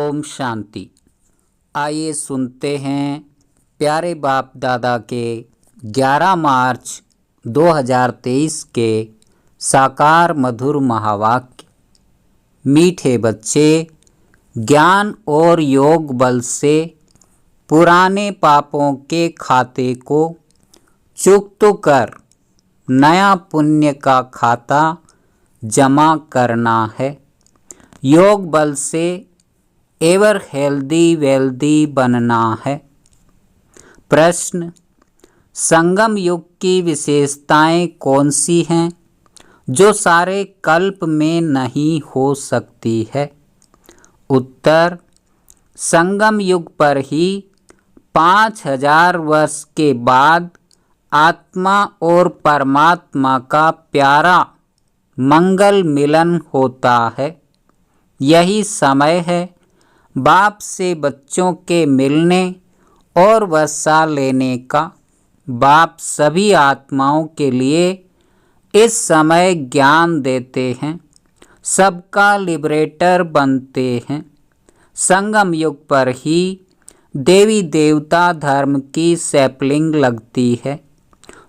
ओम शांति। आइए सुनते हैं प्यारे बाप दादा के 11 मार्च 2023 के साकार मधुर महावाक्य। मीठे बच्चे, ज्ञान और योग बल से पुराने पापों के खाते को चुक्त कर नया पुण्य का खाता जमा करना है। योग बल से एवर हेल्दी वेल्दी बनना है। प्रश्न: संगम युग की विशेषताएं कौन सी हैं जो सारे कल्प में नहीं हो सकती है? उत्तर: संगम युग पर ही 5000 वर्ष के बाद आत्मा और परमात्मा का प्यारा मंगल मिलन होता है। यही समय है बाप से बच्चों के मिलने और वसा लेने का। बाप सभी आत्माओं के लिए इस समय ज्ञान देते हैं, सबका लिबरेटर बनते हैं। संगम युग पर ही देवी देवता धर्म की सैपलिंग लगती है।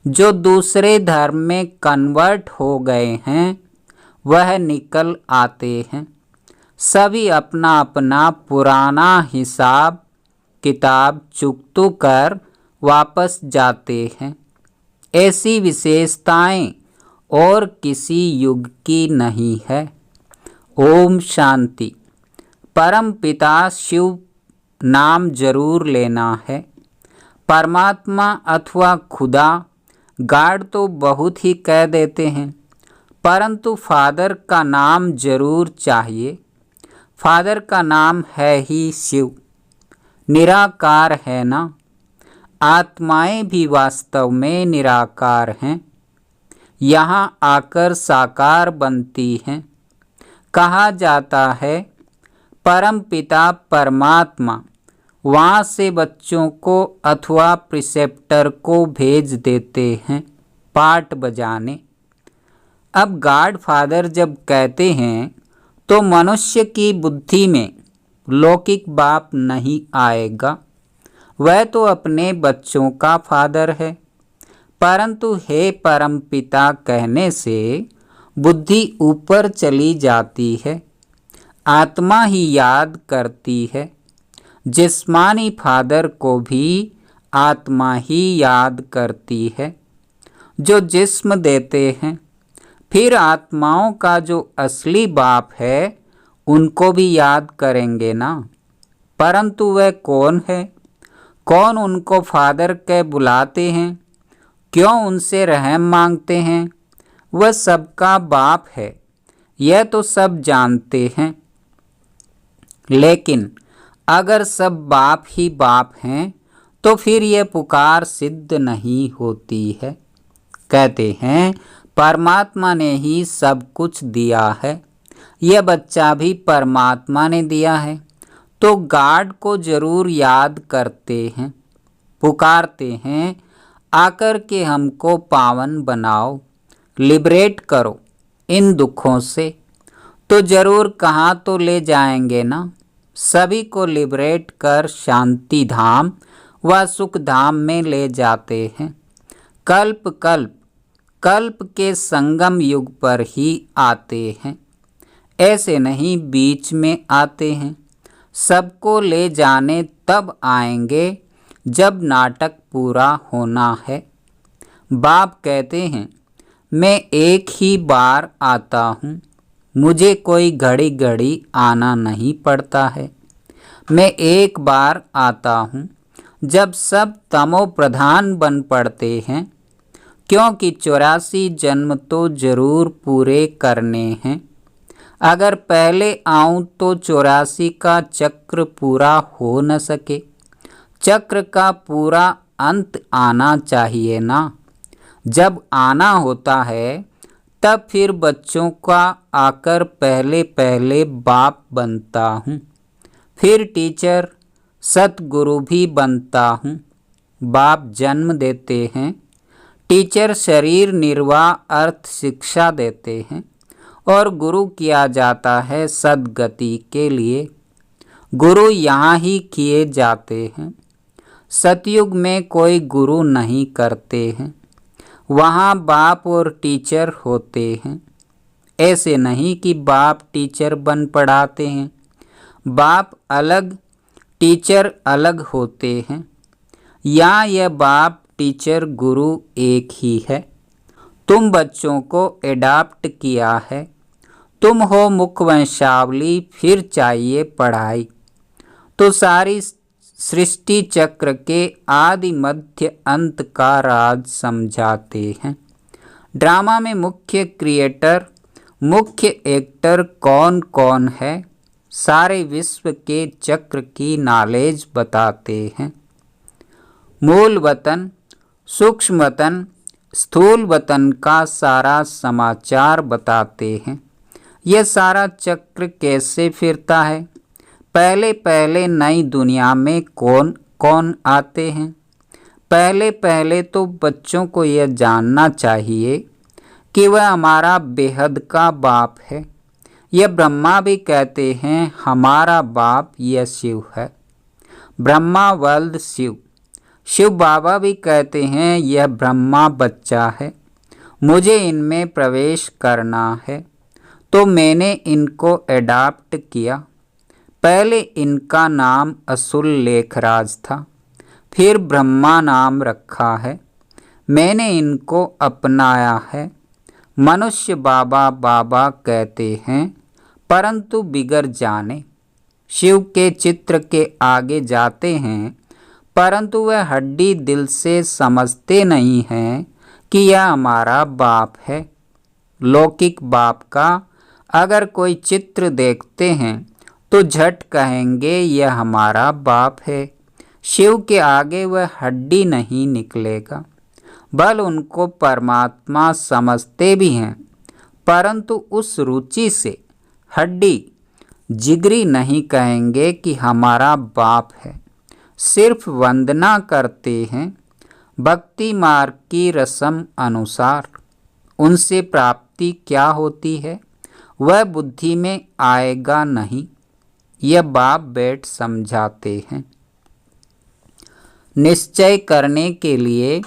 जो दूसरे धर्म में कन्वर्ट हो गए हैं वह निकल आते हैं। सभी अपना अपना पुराना हिसाब किताब चुकता कर वापस जाते हैं। ऐसी विशेषताएं और किसी युग की नहीं है। ओम शांति। परम पिता शिव नाम जरूर लेना है। परमात्मा अथवा खुदा गॉड तो बहुत ही कह देते हैं, परंतु फादर का नाम जरूर चाहिए। फादर का नाम है ही शिव, निराकार है ना। आत्माएं भी वास्तव में निराकार हैं, यहाँ आकर साकार बनती हैं। कहा जाता है परम पिता परमात्मा वहाँ से बच्चों को अथवा प्रिसेप्टर को भेज देते हैं पाठ बजाने। अब गॉड फादर जब कहते हैं तो मनुष्य की बुद्धि में लौकिक बाप नहीं आएगा। वह तो अपने बच्चों का फादर है, परंतु हे परम पिता कहने से बुद्धि ऊपर चली जाती है। आत्मा ही याद करती है। जिस्मानी फादर को भी आत्मा ही याद करती है जो जिस्म देते हैं। फिर आत्माओं का जो असली बाप है उनको भी याद करेंगे ना, परंतु वह कौन है? कौन उनको फादर कह बुलाते हैं? क्यों उनसे रहम मांगते हैं? वह सबका बाप है, यह तो सब जानते हैं। लेकिन अगर सब बाप ही बाप हैं तो फिर यह पुकार सिद्ध नहीं होती है। कहते हैं परमात्मा ने ही सब कुछ दिया है, यह बच्चा भी परमात्मा ने दिया है, तो गॉड को जरूर याद करते हैं, पुकारते हैं आकर के हमको पावन बनाओ, लिबरेट करो इन दुखों से। तो जरूर कहाँ तो ले जाएंगे ना। सभी को लिबरेट कर शांति धाम व सुख धाम में ले जाते हैं। कल्प कल्प कल्प के संगम युग पर ही आते हैं, ऐसे नहीं बीच में आते हैं। सबको ले जाने तब आएंगे जब नाटक पूरा होना है। बाप कहते हैं मैं एक ही बार आता हूँ, मुझे कोई घड़ी घड़ी आना नहीं पड़ता है। मैं एक बार आता हूँ जब सब तमो प्रधान बन पड़ते हैं, क्योंकि 84 जन्म तो जरूर पूरे करने हैं। अगर पहले आऊँ तो 84 का चक्र पूरा हो न सके। चक्र का पूरा अंत आना चाहिए ना। जब आना होता है तब फिर बच्चों का आकर पहले पहले बाप बनता हूँ, फिर टीचर सतगुरु भी बनता हूँ। बाप जन्म देते हैं, टीचर शरीर निर्वाह अर्थ शिक्षा देते हैं और गुरु किया जाता है सद्गति के लिए। गुरु यहाँ ही किए जाते हैं। सतयुग में कोई गुरु नहीं करते हैं, वहाँ बाप और टीचर होते हैं। ऐसे नहीं कि बाप टीचर बन पढ़ाते हैं, बाप अलग टीचर अलग होते हैं। यहाँ यह बाप टीचर गुरु एक ही है। तुम बच्चों को एडाप्ट किया है, तुम हो मुख वंशावली, फिर चाहिए पढ़ाई। तो सारी सृष्टि चक्र के आदि मध्य अंत का राज समझाते हैं। ड्रामा में मुख्य क्रिएटर, मुख्य एक्टर कौन कौन है, सारे विश्व के चक्र की नॉलेज बताते हैं। मूल वतन, सूक्ष्म वतन, स्थूल वतन का सारा समाचार बताते हैं। यह सारा चक्र कैसे फिरता है, पहले पहले नई दुनिया में कौन कौन आते हैं। पहले पहले तो बच्चों को यह जानना चाहिए कि वह हमारा बेहद का बाप है। यह ब्रह्मा भी कहते हैं हमारा बाप यह शिव है। ब्रह्मा वल्द शिव। शिव बाबा भी कहते हैं यह ब्रह्मा बच्चा है, मुझे इनमें प्रवेश करना है, तो मैंने इनको एडाप्ट किया। पहले इनका नाम असुर लेखराज था, फिर ब्रह्मा नाम रखा है, मैंने इनको अपनाया है। मनुष्य बाबा बाबा कहते हैं, परंतु बिगड़ जाने। शिव के चित्र के आगे जाते हैं, परंतु वह हड्डी दिल से समझते नहीं हैं कि यह हमारा बाप है। लौकिक बाप का अगर कोई चित्र देखते हैं तो झट कहेंगे यह हमारा बाप है। शिव के आगे वह हड्डी नहीं निकलेगा। बल उनको परमात्मा समझते भी हैं, परंतु उस रुचि से हड्डी जिगरी नहीं कहेंगे कि हमारा बाप है। सिर्फ वंदना करते हैं भक्ति मार्ग की रस्म अनुसार। उनसे प्राप्ति क्या होती है वह बुद्धि में आएगा नहीं, यह बाप बैठ समझाते हैं। निश्चय करने के लिए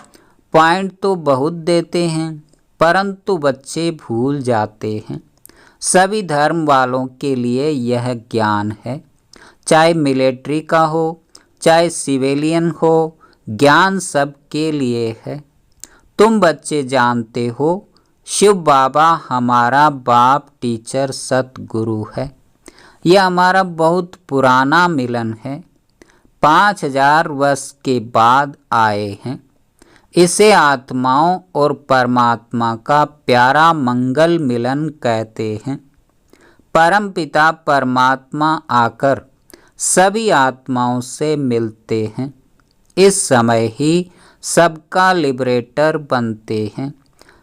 पॉइंट तो बहुत देते हैं, परंतु बच्चे भूल जाते हैं। सभी धर्म वालों के लिए यह ज्ञान है, चाहे मिलिट्री का हो चाहे सिविलियन हो, ज्ञान सबके लिए है। तुम बच्चे जानते हो शिव बाबा हमारा बाप टीचर सतगुरु है। यह हमारा बहुत पुराना मिलन है, 5000 वर्ष के बाद आए हैं। इसे आत्माओं और परमात्मा का प्यारा मंगल मिलन कहते हैं। परमपिता परमात्मा आकर सभी आत्माओं से मिलते हैं। इस समय ही सबका लिबरेटर बनते हैं।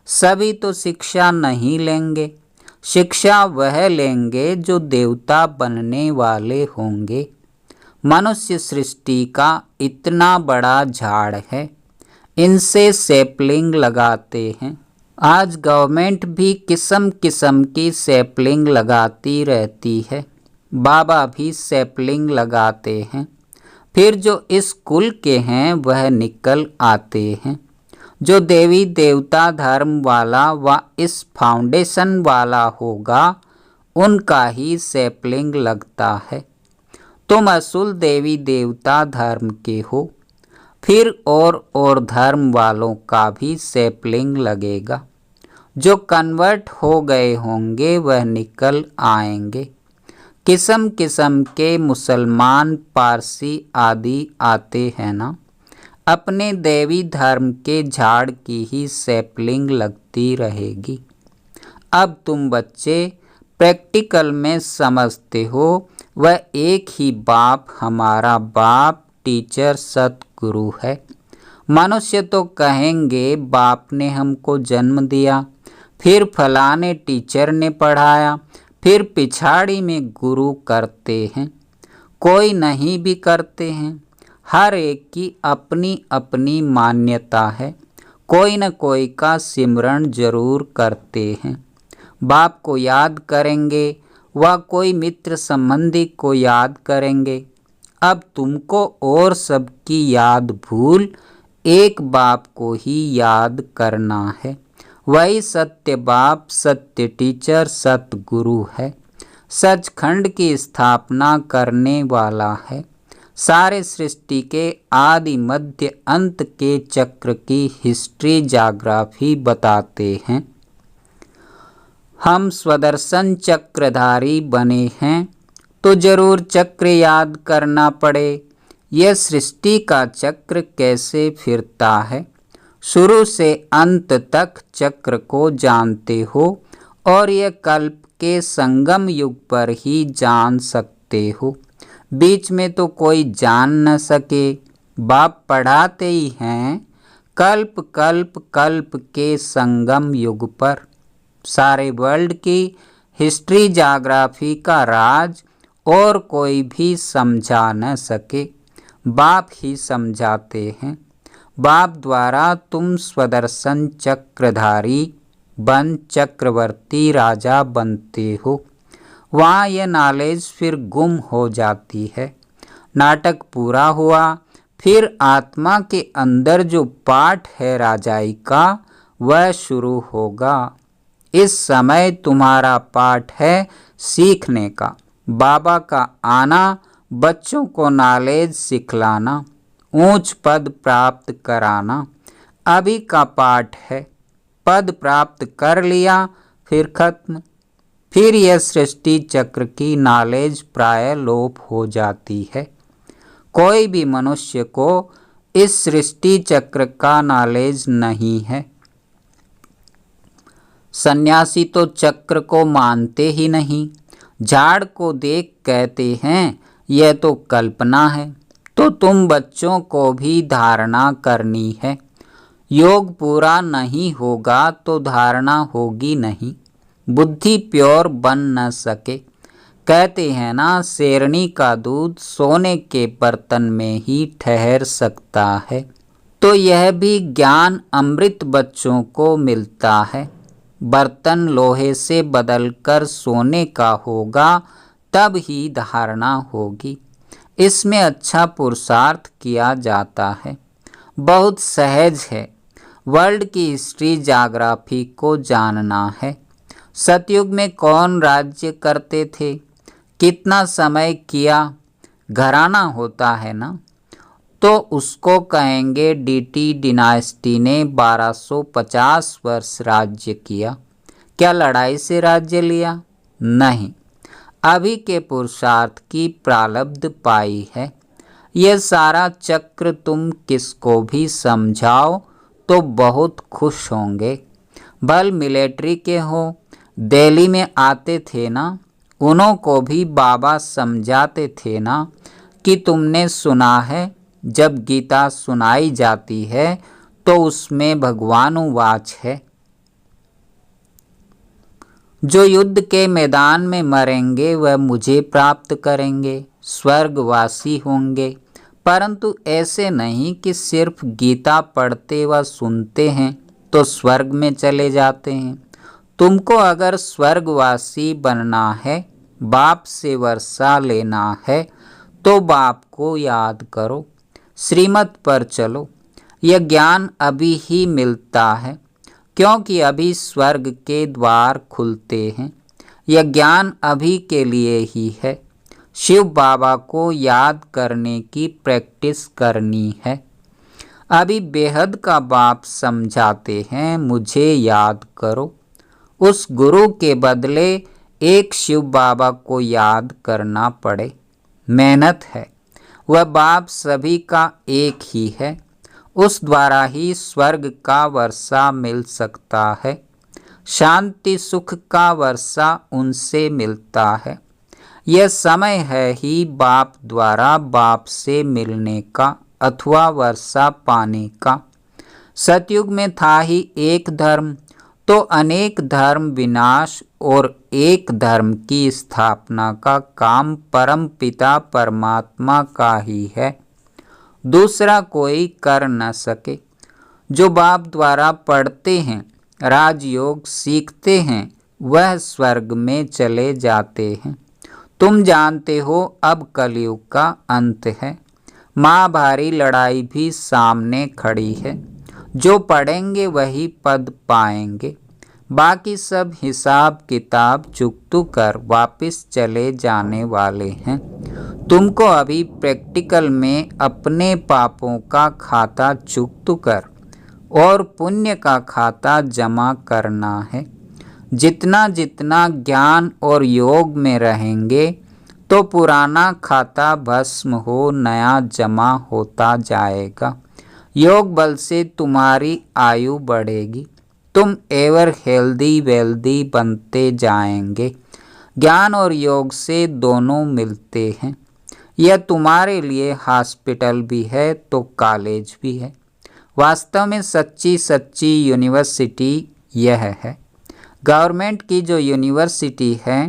सभी तो शिक्षा नहीं लेंगे, शिक्षा वह लेंगे जो देवता बनने वाले होंगे। मनुष्य सृष्टि का इतना बड़ा झाड़ है, इनसे सैपलिंग लगाते हैं। आज गवर्नमेंट भी किस्म किस्म की सैपलिंग लगाती रहती है, बाबा भी सैपलिंग लगाते हैं। फिर जो इस कुल के हैं वह निकल आते हैं। जो देवी देवता धर्म वाला व इस फाउंडेशन वाला होगा उनका ही सैपलिंग लगता है। तुम असूल देवी देवता धर्म के हो, फिर और धर्म वालों का भी सैपलिंग लगेगा। जो कन्वर्ट हो गए होंगे वह निकल आएंगे। किस्म किस्म के मुसलमान पारसी आदि आते हैं ना, अपने देवी धर्म के झाड़ की ही सैपलिंग लगती रहेगी। अब तुम बच्चे प्रैक्टिकल में समझते हो वह एक ही बाप हमारा बाप टीचर सतगुरु है। मनुष्य तो कहेंगे बाप ने हमको जन्म दिया, फिर फलाने टीचर ने पढ़ाया, फिर पिछाड़ी में गुरु करते हैं। कोई नहीं भी करते हैं, हर एक की अपनी अपनी मान्यता है। कोई न कोई का सिमरण जरूर करते हैं। बाप को याद करेंगे, व कोई मित्र संबंधी को याद करेंगे। अब तुमको और सबकी याद भूल एक बाप को ही याद करना है। वही सत्य बाप, सत्य टीचर, सत्य गुरु है। सचखंड की स्थापना करने वाला है। सारे सृष्टि के आदि मध्य अंत के चक्र की हिस्ट्री जाग्राफी बताते हैं। हम स्वदर्शन चक्रधारी बने हैं तो जरूर चक्र याद करना पड़े। यह सृष्टि का चक्र कैसे फिरता है, शुरू से अंत तक चक्र को जानते हो और यह कल्प के संगम युग पर ही जान सकते हो। बीच में तो कोई जान न सके। बाप पढ़ाते ही हैं कल्प कल्प कल्प के संगम युग पर। सारे वर्ल्ड की हिस्ट्री जाग्राफी का राज और कोई भी समझा न सके, बाप ही समझाते हैं। बाप द्वारा तुम स्वदर्शन चक्रधारी बन चक्रवर्ती राजा बनते हो। वहाँ यह नॉलेज फिर गुम हो जाती है। नाटक पूरा हुआ, फिर आत्मा के अंदर जो पाठ है राजाई का वह शुरू होगा। इस समय तुम्हारा पाठ है सीखने का। बाबा का आना, बच्चों को नॉलेज सिखलाना, ऊंच पद प्राप्त कराना अभी का पाठ है। पद प्राप्त कर लिया फिर खत्म। फिर यह सृष्टि चक्र की नॉलेज प्राय लोप हो जाती है। कोई भी मनुष्य को इस सृष्टि चक्र का नॉलेज नहीं है। सन्यासी तो चक्र को मानते ही नहीं। झाड़ को देख कहते हैं यह तो कल्पना है। तो तुम बच्चों को भी धारणा करनी है। योग पूरा नहीं होगा तो धारणा होगी नहीं। बुद्धि प्योर बन न सके। कहते हैं ना, शेरनी का दूध सोने के बर्तन में ही ठहर सकता है। तो यह भी ज्ञान अमृत बच्चों को मिलता है। बर्तन लोहे से बदलकर सोने का होगा तब ही धारणा होगी। इसमें अच्छा पुरुषार्थ किया जाता है। बहुत सहज है। वर्ल्ड की हिस्ट्री जाग्राफी को जानना है। सतयुग में कौन राज्य करते थे, कितना समय किया, घराना होता है ना, तो उसको कहेंगे डीटी डिनास्टी ने 1250 वर्ष राज्य किया। क्या लड़ाई से राज्य लिया? नहीं, अभी के पुरुषार्थ की प्रारब्ध पाई है। यह सारा चक्र तुम किसको भी समझाओ तो बहुत खुश होंगे। भल मिलिट्री के हो, दिल्ली में आते थे ना, उन्हों को भी बाबा समझाते थे ना कि तुमने सुना है जब गीता सुनाई जाती है तो उसमें भगवानुवाच है, जो युद्ध के मैदान में मरेंगे वह मुझे प्राप्त करेंगे, स्वर्गवासी होंगे। परंतु ऐसे नहीं कि सिर्फ गीता पढ़ते व सुनते हैं तो स्वर्ग में चले जाते हैं। तुमको अगर स्वर्गवासी बनना है, बाप से वर्षा लेना है, तो बाप को याद करो, श्रीमत पर चलो। यह ज्ञान अभी ही मिलता है क्योंकि अभी स्वर्ग के द्वार खुलते हैं। यह ज्ञान अभी के लिए ही है। शिव बाबा को याद करने की प्रैक्टिस करनी है। अभी बेहद का बाप समझाते हैं मुझे याद करो। उस गुरु के बदले एक शिव बाबा को याद करना पड़े। मेहनत है। वह बाप सभी का एक ही है। उस द्वारा ही स्वर्ग का वर्षा मिल सकता है। शांति सुख का वर्षा उनसे मिलता है। यह समय है ही बाप द्वारा बाप से मिलने का अथवा वर्षा पाने का। सतयुग में था ही एक धर्म, तो अनेक धर्म विनाश और एक धर्म की स्थापना का काम परम पिता परमात्मा का ही है। दूसरा कोई कर न सके। जो बाप द्वारा पढ़ते हैं, राजयोग सीखते हैं, वह स्वर्ग में चले जाते हैं। तुम जानते हो अब कलयुग का अंत है। महाभारी लड़ाई भी सामने खड़ी है। जो पढ़ेंगे वही पद पाएंगे। बाकी सब हिसाब किताब चुकतू कर वापस चले जाने वाले हैं। तुमको अभी प्रैक्टिकल में अपने पापों का खाता चुकतू कर और पुण्य का खाता जमा करना है। जितना जितना ज्ञान और योग में रहेंगे तो पुराना खाता भस्म हो नया जमा होता जाएगा। योग बल से तुम्हारी आयु बढ़ेगी। तुम एवर हेल्दी वेल्दी बनते जाएंगे। ज्ञान और योग से दोनों मिलते हैं। यह तुम्हारे लिए हॉस्पिटल भी है तो कॉलेज भी है। वास्तव में सच्ची सच्ची यूनिवर्सिटी यह है। गवर्नमेंट की जो यूनिवर्सिटी है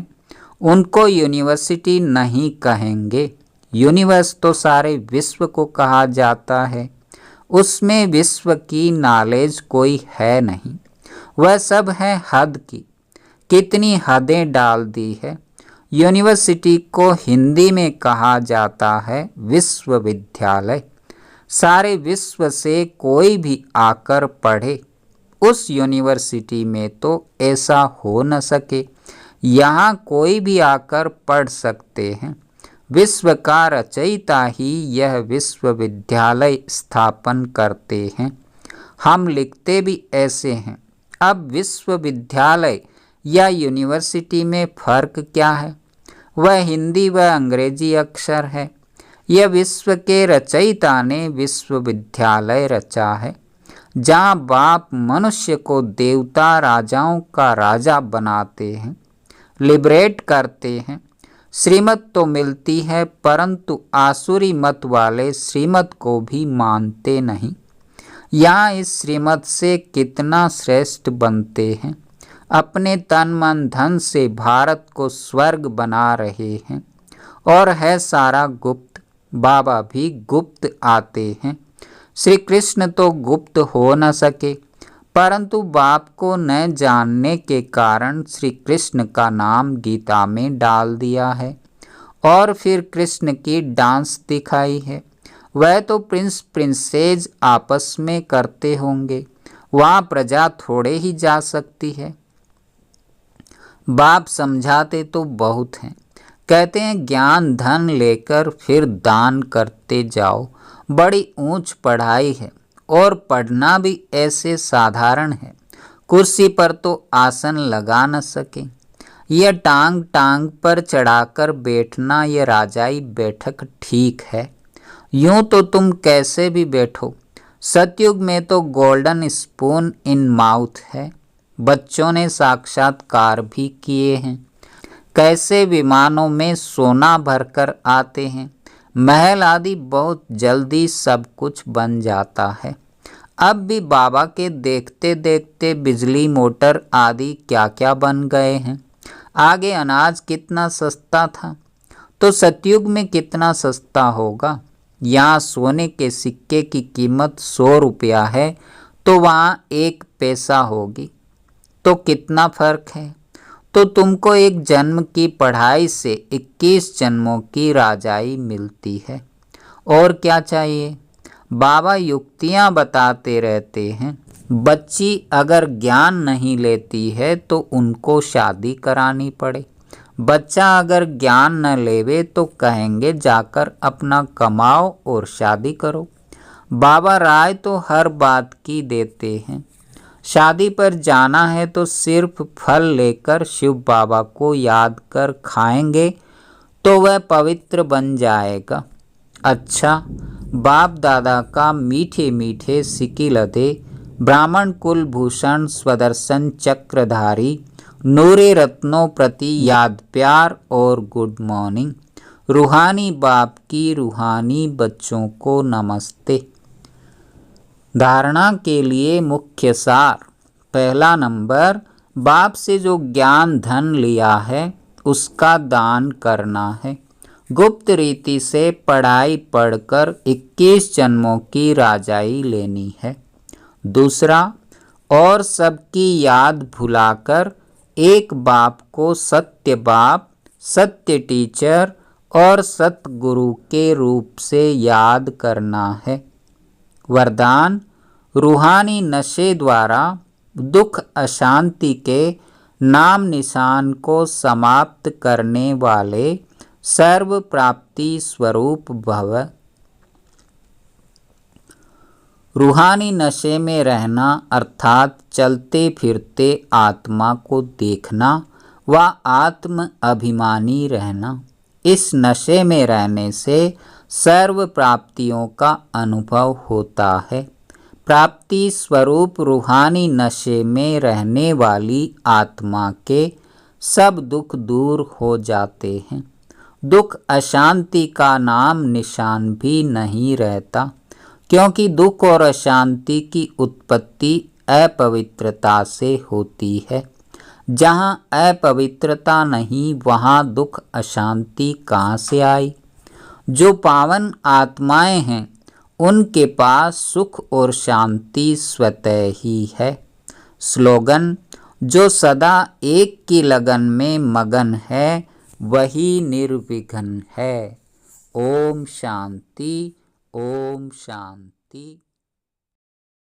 उनको यूनिवर्सिटी नहीं कहेंगे। यूनिवर्स तो सारे विश्व को कहा जाता है। उसमें विश्व की नॉलेज कोई है नहीं। वह सब है हद की। कितनी हदें डाल दी है। यूनिवर्सिटी को हिंदी में कहा जाता है विश्वविद्यालय। सारे विश्व से कोई भी आकर पढ़े। उस यूनिवर्सिटी में तो ऐसा हो न सके। यहाँ कोई भी आकर पढ़ सकते हैं। विश्व का रचयिता ही यह विश्वविद्यालय स्थापन करते हैं। हम लिखते भी ऐसे हैं। अब विश्वविद्यालय या यूनिवर्सिटी में फ़र्क क्या है? वह हिंदी व अंग्रेजी अक्षर है। यह विश्व के रचयिता ने विश्वविद्यालय रचा है। जहाँ बाप मनुष्य को देवता राजाओं का राजा बनाते हैं, लिबरेट करते हैं। श्रीमत तो मिलती है परंतु आसुरी मत वाले श्रीमत को भी मानते नहीं। यहाँ इस श्रीमत से कितना श्रेष्ठ बनते हैं। अपने तन मन धन से भारत को स्वर्ग बना रहे हैं। और है सारा गुप्त। बाबा भी गुप्त आते हैं। श्री कृष्ण तो गुप्त हो न सके परंतु बाप को न जानने के कारण श्री कृष्ण का नाम गीता में डाल दिया है। और फिर कृष्ण की डांस दिखाई है। वह तो प्रिंस प्रिंसेज आपस में करते होंगे। वहाँ प्रजा थोड़े ही जा सकती है। बाप समझाते तो बहुत हैं। कहते हैं ज्ञान धन लेकर फिर दान करते जाओ। बड़ी ऊंच पढ़ाई है और पढ़ना भी ऐसे साधारण है। कुर्सी पर तो आसन लगा न सके। यह टांग टांग पर चढ़ाकर बैठना यह राजाई बैठक ठीक है। यूं तो तुम कैसे भी बैठो। सतयुग में तो गोल्डन स्पून इन माउथ है। बच्चों ने साक्षात्कार भी किए हैं। कैसे विमानों में सोना भरकर आते हैं। महल आदि बहुत जल्दी सब कुछ बन जाता है। अब भी बाबा के देखते देखते बिजली मोटर आदि क्या क्या बन गए हैं। आगे अनाज कितना सस्ता था तो सतयुग में कितना सस्ता होगा। यहाँ सोने के सिक्के की कीमत 100 रुपया है तो वहाँ 1 पैसा होगी। तो कितना फर्क है। तो तुमको एक जन्म की पढ़ाई से 21 जन्मों की राजाई मिलती है। और क्या चाहिए। बाबा युक्तियाँ बताते रहते हैं। बच्ची अगर ज्ञान नहीं लेती है तो उनको शादी करानी पड़े। बच्चा अगर ज्ञान न लेवे तो कहेंगे जाकर अपना कमाओ और शादी करो। बाबा राय तो हर बात की देते हैं। शादी पर जाना है तो सिर्फ फल लेकर शिव बाबा को याद कर खाएंगे तो वह पवित्र बन जाएगा। अच्छा, बाप दादा का मीठे मीठे सिकिलधे ब्राह्मण कुलभूषण स्वदर्शन चक्रधारी नूरे रत्नों प्रति याद प्यार और गुड मॉर्निंग। रूहानी बाप की रूहानी बच्चों को नमस्ते। धारणा के लिए मुख्य सार। पहला नंबर, बाप से जो ज्ञान धन लिया है उसका दान करना है। गुप्त रीति से पढ़ाई पढ़कर 21 जन्मों की राजाई लेनी है। दूसरा, और सबकी याद भुलाकर एक बाप को सत्य बाप, सत्य टीचर और सतगुरु के रूप से याद करना है। वरदान: रूहानी नशे द्वारा दुख अशांति के नाम निशान को समाप्त करने वाले सर्व प्राप्ति स्वरूप भव। रूहानी नशे में रहना अर्थात चलते फिरते आत्मा को देखना व आत्म अभिमानी रहना। इस नशे में रहने से सर्व प्राप्तियों का अनुभव होता है। प्राप्ति स्वरूप रूहानी नशे में रहने वाली आत्मा के सब दुख दूर हो जाते हैं। दुख अशांति का नाम निशान भी नहीं रहता, क्योंकि दुख और अशांति की उत्पत्ति अपवित्रता से होती है। जहाँ अपवित्रता नहीं वहाँ दुख अशांति कहाँ से आई। जो पावन आत्माएं हैं उनके पास सुख और शांति स्वतः ही है। स्लोगन: जो सदा एक की लगन में मगन है वही निर्विघ्न है। ओम शांति, ओम शांति।